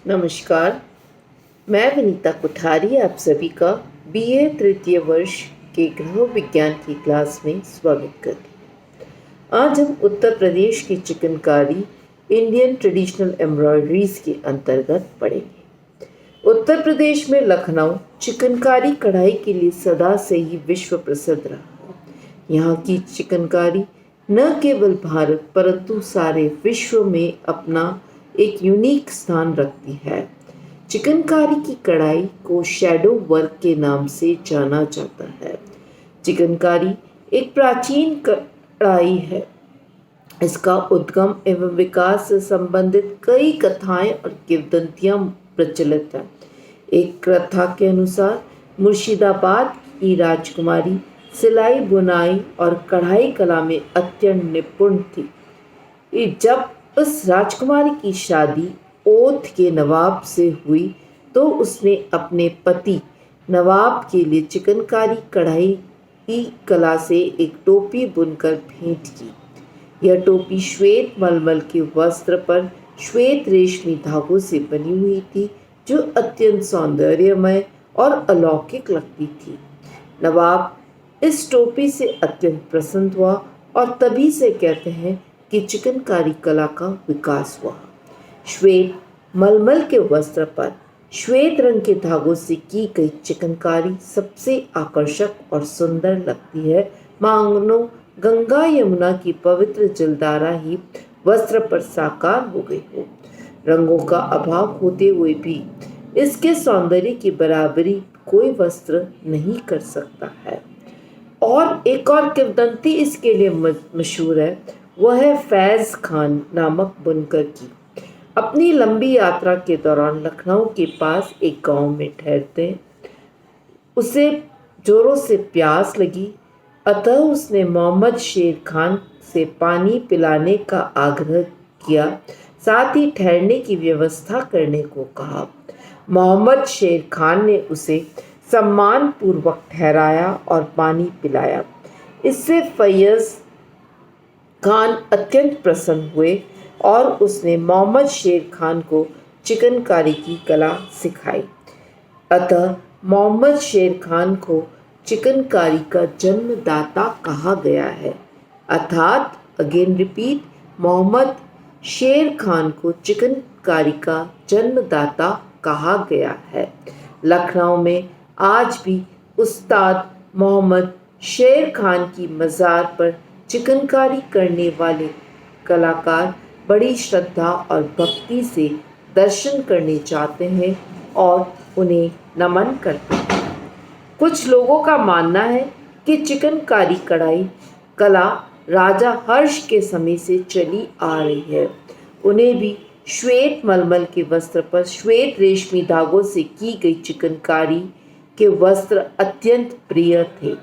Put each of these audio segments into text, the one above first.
नमस्कार। मैं विनीता कुठारी आप सभी का बीए तृतीय वर्ष के गृह विज्ञान की क्लास में स्वागत करती। आज हम उत्तर प्रदेश की चिकनकारी इंडियन ट्रेडिशनल एम्ब्रॉयडरीज के अंतर्गत पढ़ेंगे। उत्तर प्रदेश में लखनऊ चिकनकारी कढ़ाई के लिए सदा से ही विश्व प्रसिद्ध रहा है। यहाँ की चिकनकारी न केवल भारत परंतु सारे विश्व में अपना एक यूनिक स्थान रखती है। चिकनकारी की कढ़ाई को शैडो वर्क के नाम से जाना जाता है। चिकनकारी एक प्राचीन कढ़ाई है। इसका उद्गम एवं विकास से संबंधित कई कथाएं और किंवदंतियां प्रचलित हैं। एक कथा के अनुसार मुर्शिदाबाद की राजकुमारी सिलाई बुनाई और कढ़ाई कला में अत्यंत निपुण थी। जब उस राजकुमारी की शादी ओध के नवाब से हुई तो उसने अपने पति नवाब के लिए चिकनकारी कढ़ाई की कला से एक टोपी बुनकर भेंट की। यह टोपी श्वेत मलमल के वस्त्र पर श्वेत रेशमी धागों से बनी हुई थी, जो अत्यंत सौंदर्यमय और अलौकिक लगती थी। नवाब इस टोपी से अत्यंत प्रसन्न हुआ और तभी से कहते हैं कि चिकनकारी कला का विकास हुआ। श्वेत मलमल के वस्त्र पर श्वेत रंग के धागों से की गई चिकनकारी सबसे आकर्षक और सुंदर लगती है, मानो गंगा यमुना की पवित्र जलधारा ही वस्त्र पर साकार हो गई हो। रंगों का अभाव होते हुए भी इसके सौंदर्य की बराबरी कोई वस्त्र नहीं कर सकता है। और एक और किंवदंती इसके लिए मशहूर है, वह है फैज खान नामक बुनकर की। अपनी लंबी यात्रा के दौरान लखनऊ के पास एक गांव में ठहरते उसे जोरों से प्यास लगी, अतः उसने मोहम्मद शेर खान से पानी पिलाने का आग्रह किया, साथ ही ठहरने की व्यवस्था करने को कहा। मोहम्मद शेर खान ने उसे सम्मान पूर्वक ठहराया और पानी पिलाया। इससे फैयज खान अत्यंत प्रसन्न हुए और उसने मोहम्मद शेर खान को चिकनकारी की कला सिखाई। अतः मोहम्मद शेर खान को चिकनकारी का जन्मदाता कहा गया है। अर्थात अगेन रिपीट, मोहम्मद शेर खान को चिकनकारी का जन्मदाता कहा गया है। लखनऊ में आज भी उस्ताद मोहम्मद शेर खान की मज़ार पर चिकनकारी करने वाले कलाकार बड़ी श्रद्धा और भक्ति से दर्शन करने जाते हैं और उन्हें नमन करते हैं। कुछ लोगों का मानना है कि चिकनकारी कढ़ाई कला राजा हर्ष के समय से चली आ रही है। उन्हें भी श्वेत मलमल के वस्त्र पर श्वेत रेशमी धागों से की गई चिकनकारी के वस्त्र अत्यंत प्रिय थे।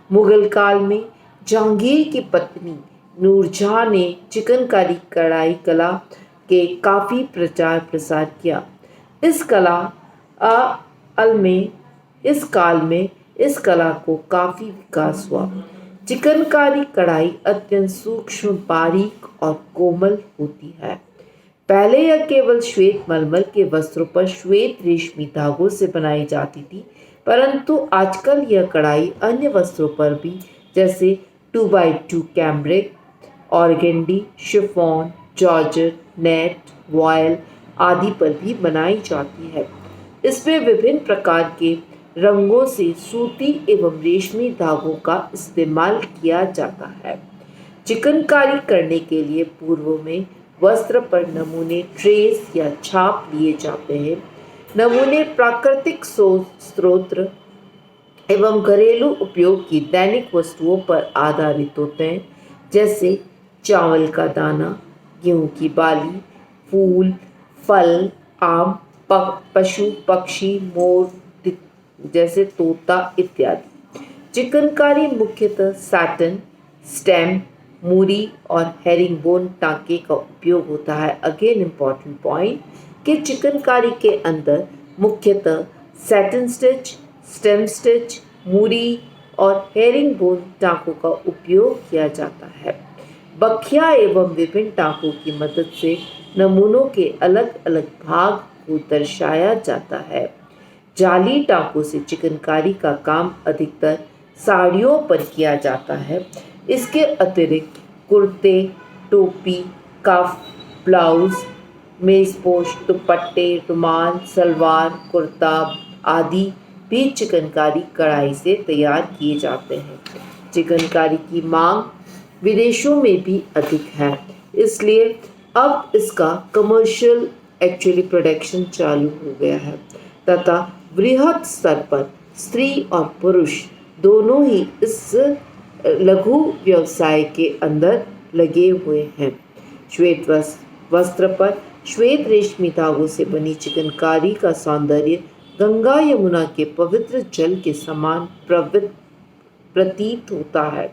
मुगल काल में जहांगीर की पत्नी नूरजहां ने चिकनकारी कढ़ाई कला के काफ़ी प्रचार प्रसार किया। इस काल में इस कला को काफ़ी विकास हुआ। चिकनकारी कढ़ाई अत्यंत सूक्ष्म, बारीक और कोमल होती है। पहले यह केवल श्वेत मलमल के वस्त्रों पर श्वेत रेशमी धागों से बनाई जाती थी, परंतु आजकल यह कढ़ाई अन्य वस्त्रों पर भी, जैसे 2x2 cambric, organdie, chiffon, georgette, net, vial आदि पर भी बनाई जाती है। इसमें विभिन्न प्रकार के रंगों से सूती एवं रेशमी धागों का इस्तेमाल किया जाता है। चिकनकारी करने के लिए पूर्व में वस्त्र पर नमूने ट्रेस या छाप लिए जाते हैं। नमूने प्राकृतिक स्रोत एवं घरेलू उपयोग की दैनिक वस्तुओं पर आधारित होते हैं, जैसे चावल का दाना, गेहूं की बाली, फूल, फल, आम, पशु पक्षी, मोर जैसे तोता इत्यादि। चिकनकारी मुख्यतः सैटिन, स्टेम, मूरी और हेरिंगबोन टांके का उपयोग होता है। अगेन इम्पॉर्टेंट पॉइंट कि चिकनकारी के अंदर मुख्यतः सैटिन स्टिच, स्टेम स्टिच, मूरी और हेरिंगबोन टांकों का उपयोग किया जाता है। बखिया एवं विभिन्न टांकों की मदद से नमूनों के अलग अलग भाग को दर्शाया जाता है। जाली टाकों से चिकनकारी का काम अधिकतर साड़ियों पर किया जाता है। इसके अतिरिक्त कुर्ते, टोपी, कफ, ब्लाउज, मेजपोश, दुपट्टे, रुमाल, सलवार, कुर्ता आदि भी चिकनकारी कढ़ाई से तैयार किए जाते हैं। चिकनकारी की मांग विदेशों में भी अधिक है, इसलिए अब इसका कमर्शियल प्रोडक्शन चालू हो गया है तथा वृहद स्तर पर स्त्री और पुरुष दोनों ही इस लघु व्यवसाय के अंदर लगे हुए हैं। श्वेत वस्त्र पर श्वेत रेशमी धागों से बनी चिकनकारी का सौंदर्य गंगा यमुना के पवित्र जल के समान प्रतीत होता है।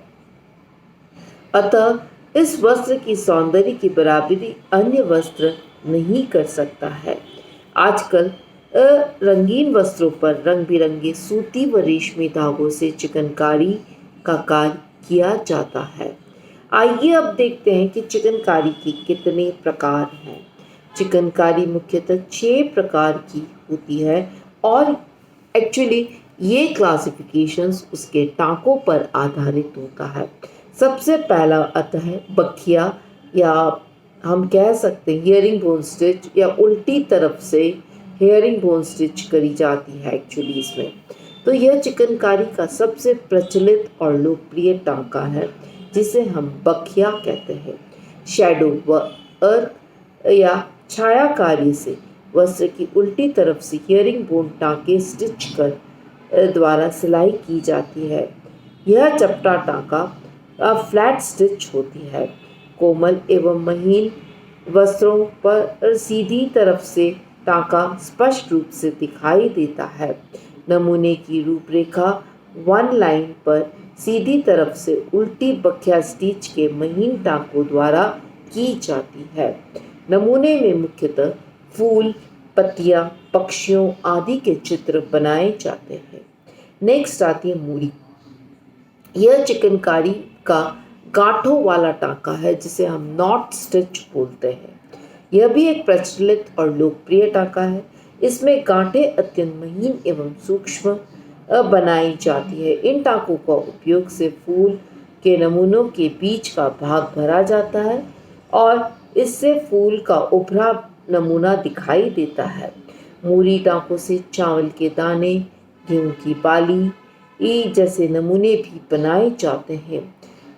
अतः इस वस्त्र की सौंदर्य की बराबरी अन्य वस्त्र नहीं कर सकता है। आजकल रंगीन वस्त्रों पर रंग बिरंगे सूती व रेशमी धागों से चिकनकारी का कार्य किया जाता है। आइए अब देखते हैं कि चिकनकारी के कितने प्रकार हैं। चिकनकारी मुख्यतः 6 प्रकार की होती है और एक्चुअली ये क्लासिफिकेशंस उसके टाँकों पर आधारित होता है। सबसे पहला आता है बखिया, या हम कह सकते हैं हियरिंग बोन स्टिच, या उल्टी तरफ से हेयरिंग बोन स्टिच करी जाती है एक्चुअली इसमें। तो यह चिकनकारी का सबसे प्रचलित और लोकप्रिय टांका है जिसे हम बखिया कहते हैं। शैडो वर्क या छायाकारी से वस्त्र की उल्टी तरफ से हियरिंग बोन टांके स्टिच कर द्वारा सिलाई की जाती है। यह चपटा टांका फ्लैट स्टिच होती है। कोमल एवं महीन वस्त्रों पर सीधी तरफ से टांका स्पष्ट रूप से दिखाई देता है। नमूने की रूपरेखा 1 लाइन पर सीधी तरफ से उल्टी बखिया स्टिच के महीन टांकों द्वारा की जाती है। नमूने में मुख्यतः फूल, पत्तियां, पक्षियों आदि के चित्र बनाए जाते हैं। नेक्स्ट आती है मूरी। यह चिकनकारी का गांठों वाला टांका है जिसे हम नॉट स्टिच बोलते हैं। यह भी एक प्रचलित और लोकप्रिय टांका है। इसमें गांठें अत्यंत महीन एवं सूक्ष्म बनाई जाती है। इन टांकों का उपयोग से फूल के नमूनों के बीच का भाग भरा जाता है और इससे फूल का उभरा नमूना दिखाई देता है। मूरी टांकों से चावल के दाने, गेहूं की बाली जैसे नमूने भी बनाए जाते हैं।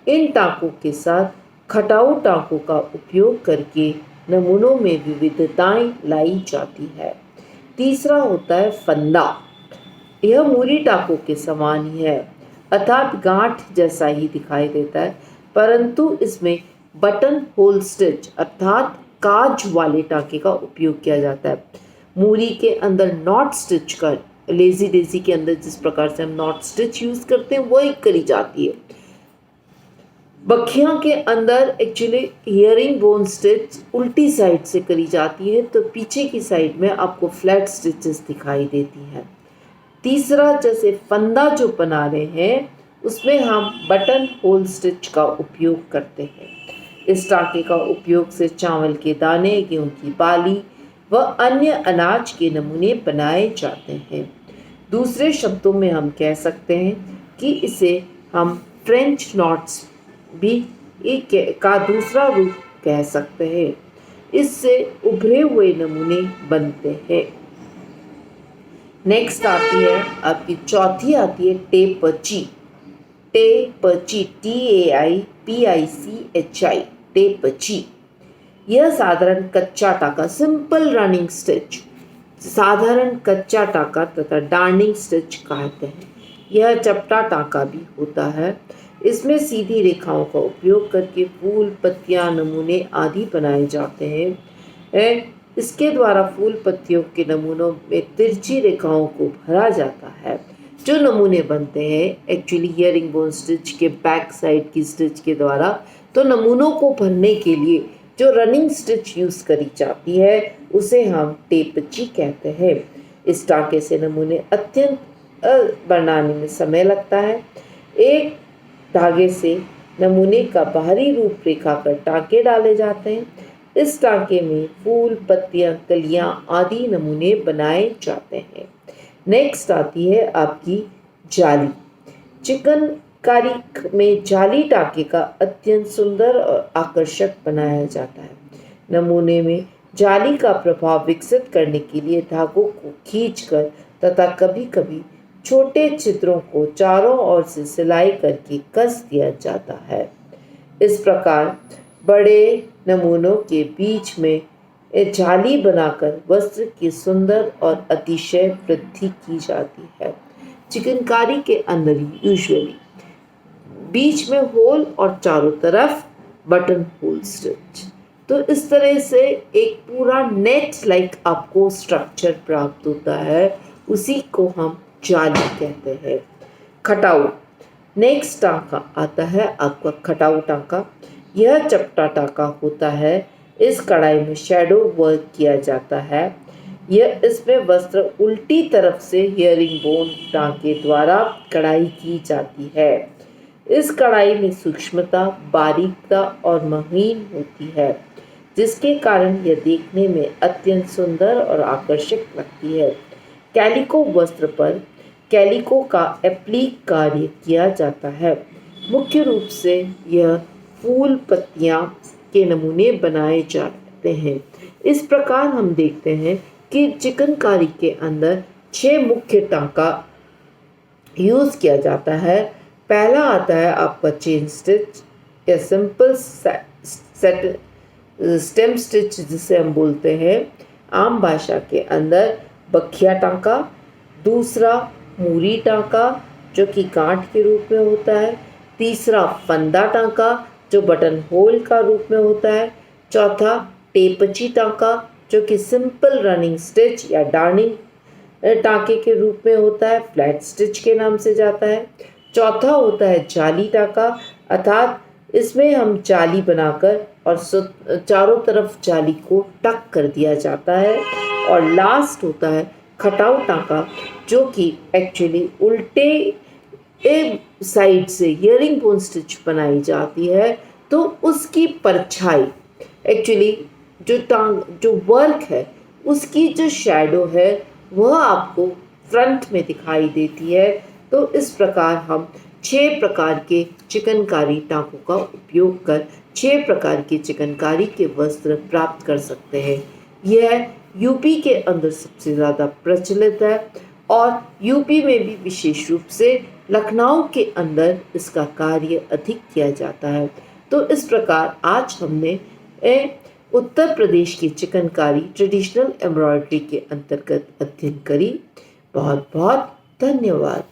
इन टांकों के साथ खटाऊ टांकों का उपयोग करके नमूनों में विविधताएं लाई जाती है। तीसरा होता है फंदा। यह मूरी टांकों के समान ही है, अर्थात गांठ जैसा ही दिखाई देता है, परंतु इसमें बटन होल स्टिच अर्थात काज वाले टांके का उपयोग किया जाता है। मूरी के अंदर नॉट स्टिच कर, लेजी डेजी के अंदर जिस प्रकार से हम नॉट स्टिच यूज करते हैं वही करी जाती है। बखिया के अंदर एक्चुअली हियरिंग बोन स्टिच उल्टी साइड से करी जाती है, तो पीछे की साइड में आपको फ्लैट स्टिचेस दिखाई देती हैं। तीसरा जैसे फंदा जो बना रहे हैं उसमें हम बटन होल स्टिच का उपयोग करते हैं। इस टांके का उपयोग से चावल के दाने, गेहूं की बाली व अन्य अनाज के नमूने बनाए जाते हैं। दूसरे शब्दों में हम कह सकते हैं कि इसे हम फ्रेंच नॉट्स भी का दूसरा रूप कह सकते हैं। इससे उभरे हुए नमूने बनते हैं। नेक्स्ट आती है आपकी चौथी आती है टेपची। टेपची TAIPICHI टेपची। यह साधारण कच्चा टाका सिंपल रनिंग स्टिच, साधारण कच्चा टाका तथा डार्निंग स्टिच कहते हैं। यह चपटा टाका भी होता है। इसमें सीधी रेखाओं का उपयोग करके फूल, पत्तियां, नमूने आदि बनाए जाते हैं। इसके द्वारा फूल पत्तियों के नमूनों में तिरछी रेखाओं को भरा जाता है। जो नमूने बनते हैं एक्चुअली हियरिंग बोन स्टिच के बैक साइड की स्टिच के द्वारा, तो नमूनों को भरने के लिए जो रनिंग स्टिच यूज करी जाती है उसे हम टेपची कहते हैं। इस टांके से नमूने अत्यंत बनाने में समय लगता है। एक धागे से नमूने का बाहरी रूप रेखा पर टांके डाले जाते हैं। इस टांके में फूल, पत्तियां, कलियां आदि नमूने बनाए जाते हैं। नेक्स्ट आती है आपकी जाली। चिकनकारी में जाली टांके का अत्यंत सुंदर और आकर्षक बनाया जाता है। नमूने में जाली का प्रभाव विकसित करने के लिए धागों को खींचकर तथा कभी कभी छोटे छिद्रों को चारों ओर से सिलाई करके कस दिया जाता है। इस प्रकार बड़े नमूनों के बीच में जाली बनाकर वस्त्र की सुंदर और अतिशय वृद्धि की जाती है। चिकनकारी के अंदर यूजुअली बीच में होल और चारों तरफ बटन होल स्टिच। तो इस तरह से एक पूरा नेट लाइक आपको स्ट्रक्चर प्राप्त होता है, उसी को हम जाली कहते हैं। खटाऊ। नेक्स्ट टांका आता है आपका खटाऊ टांका। यह चपटा टांका होता है। इस कढ़ाई में शैडो वर्क किया जाता है। यह इसमें वस्त्र उल्टी तरफ से हियरिंग बोन टांके द्वारा कढ़ाई की जाती है। इस कढ़ाई में सूक्ष्मता, बारीकता और महीन होती है, जिसके कारण यह देखने में अत्यंत सुंदर और आकर्षक लगती है। कैलिको वस्त्र पर कैलिको का एप्लीक कार्य किया जाता है। मुख्य रूप से यह फूल, पत्तियां के नमूने बनाए जाते हैं। इस प्रकार हम देखते हैं कि चिकनकारी के अंदर 6 मुख्य टांका यूज किया जाता है। पहला आता है आपका चेन स्टिच या सिंपल स्टेम स्टिच जिसे हम बोलते हैं आम भाषा के अंदर बखिया टांका। दूसरा मूरी टांका जो कि गांठ के रूप में होता है। तीसरा फंदा टांका जो बटन होल का रूप में होता है। चौथा टेपची टांका जो कि सिंपल रनिंग स्टिच या डार्निंग टांके के रूप में होता है, फ्लैट स्टिच के नाम से जाता है। चौथा होता है जाली टांका, अर्थात इसमें हम जाली बनाकर और चारों तरफ जाली को टक कर दिया जाता है। और लास्ट होता है खटाऊ टांका जो कि एक्चुअली उल्टे साइड से इयरिंग बोन स्टिच बनाई जाती है, तो उसकी परछाई एक्चुअली जो वर्क है उसकी जो शैडो है वह आपको फ्रंट में दिखाई देती है। तो इस प्रकार हम 6 प्रकार के चिकनकारी टांकों का उपयोग कर 6 प्रकार के चिकनकारी के वस्त्र प्राप्त कर सकते हैं। यह यूपी के अंदर सबसे ज़्यादा प्रचलित है और यूपी में भी विशेष रूप से लखनऊ के अंदर इसका कार्य अधिक किया जाता है। तो इस प्रकार आज हमने उत्तर प्रदेश की चिकनकारी ट्रेडिशनल एम्ब्रॉयडरी के अंतर्गत अध्ययन करी। बहुत बहुत धन्यवाद।